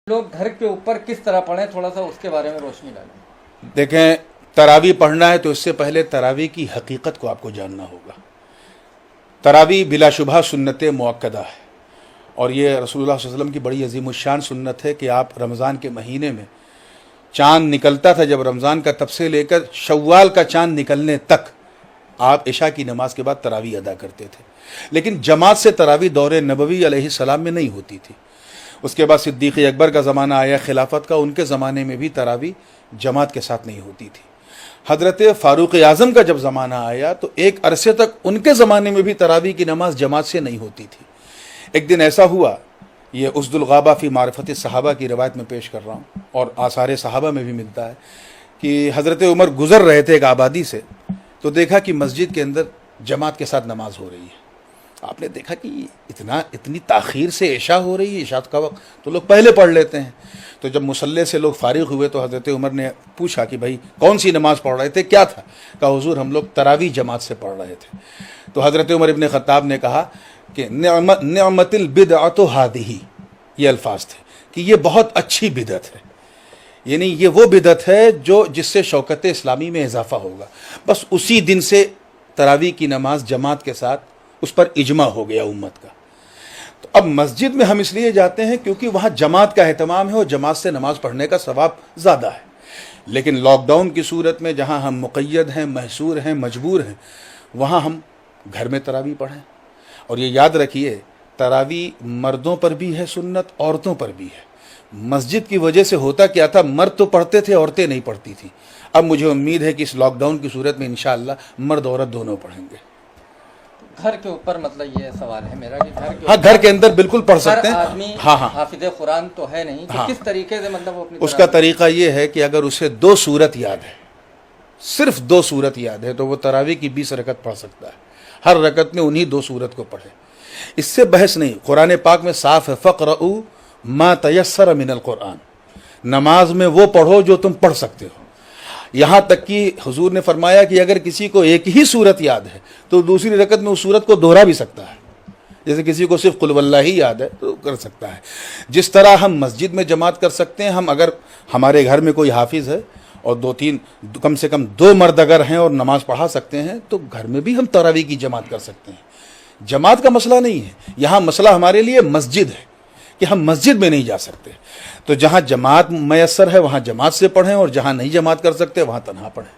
लोग घर के ऊपर किस तरह पढ़ें, थोड़ा सा उसके बारे में रोशनी डालें। देखें, तरावी पढ़ना है तो इससे पहले तरावी की हकीकत को आपको जानना होगा। तरावी बिलाशुबह सुन्नत मुअक्कदा है और ये रसूलुल्लाह सल्लल्लाहु अलैहि वसल्लम की बड़ी अजीमुश्शान सुन्नत है कि आप रमज़ान के महीने में चाँद निकलता था, जब रमज़ान का तब से लेकर शव्वाल का चाँद निकलने तक आप इशा की नमाज के बाद तरावी अदा करते थे। लेकिन जमात से तरावी दौरे नबवी अलैहिस्सलाम में नहीं होती थी। उसके बाद सिद्दीक़ अकबर का ज़माना आया खिलाफत का, उनके ज़माने में भी तरावी जमात के साथ नहीं होती थी। हज़रत फ़ारूक आज़म का जब ज़माना आया तो एक अरसे तक उनके ज़माने में भी तरावी की नमाज जमात से नहीं होती थी। एक दिन ऐसा हुआ, ये उसदुल गाबा फ़ी मारिफ़त सहाबा की रवायत में पेश कर रहा हूँ और आसार सहाबा में भी मिलता है कि हज़रत उमर गुज़र रहे थे एक आबादी से, तो देखा कि मस्जिद के अंदर जमात के साथ नमाज हो रही है। आपने देखा कि इतनी ताख़ीर से इशा हो रही है, इशा का वक्त तो लोग पहले पढ़ लेते हैं। तो जब मुसल्ले से लोग फारिग हुए तो हज़रत उमर ने पूछा कि भाई कौन सी नमाज़ पढ़ रहे थे, क्या था? कहा हुज़ूर हम लोग तरावी जमात से पढ़ रहे थे। तो हज़रत उमर इब्न ख़त्ताब ने कहा कि निअमतिल बिदअतु हादिही, ये अल्फाज थे कि ये बहुत अच्छी बिदअत है, यानी ये वो बिदअत है जो जिससे शौकत इस्लामी में इजाफा होगा। बस उसी दिन से तरावी की नमाज जमात के साथ उस पर इजमा हो गया उम्मत का। तो अब मस्जिद में हम इसलिए जाते हैं क्योंकि वहाँ जमात का एहतमाम है और जमात से नमाज पढ़ने का सवाब ज़्यादा है। लेकिन लॉकडाउन की सूरत में जहाँ हम मुक़य्यद हैं, महसूर हैं, मजबूर हैं, वहाँ हम घर में तरावी पढ़ें। और ये याद रखिए, तरावी मर्दों पर भी है सुन्नत, औरतों पर भी है। मस्जिद की वजह से होता क्या था, मर्द तो पढ़ते थे, औरतें नहीं पढ़ती थी। अब मुझे उम्मीद है कि इस लॉकडाउन की सूरत में इंशाअल्लाह मर्द औरत दोनों पढ़ेंगे। घर के ऊपर मतलब ये सवाल है मेरा कि घर के हाँ, घर के अंदर बिल्कुल पढ़ सकते हैं। आदमी हाँ, हाफिज कुरान तो है नहीं, तो किस तरीके से मतलब वो अपनी उसका तरीका ये है कि अगर उसे 2 सूरत याद है, सिर्फ 2 सूरत याद है, तो वो तरावी की 20 रकत पढ़ सकता है। हर रकत में उन्हीं 2 सूरत को पढ़े, इससे बहस नहीं। कुरान पाक में साफ है, फ़क़रऊ मा तयस्सर मिनल कुरान, नमाज में वो पढ़ो जो तुम पढ़ सकते हो। यहाँ तक कि हुजूर ने फरमाया कि अगर किसी को एक ही सूरत याद है तो दूसरी रकत में उस सूरत को दोहरा भी सकता है। जैसे किसी को सिर्फ कुल वल्लाह ही याद है तो कर सकता है। जिस तरह हम मस्जिद में जमात कर सकते हैं, हम अगर हमारे घर में कोई हाफिज़ है और 2-3 कम से कम 2 मर्द अगर हैं और नमाज पढ़ा सकते हैं, तो घर में भी हम तरावी की जमात कर सकते हैं। जमात का मसला नहीं है, यहाँ मसला हमारे लिए मस्जिद है कि हम मस्जिद में नहीं जा सकते। तो जहाँ जमात मयस्सर है वहाँ जमात से पढ़ें और जहाँ नहीं जमात कर सकते वहाँ तन्हा पढ़ें।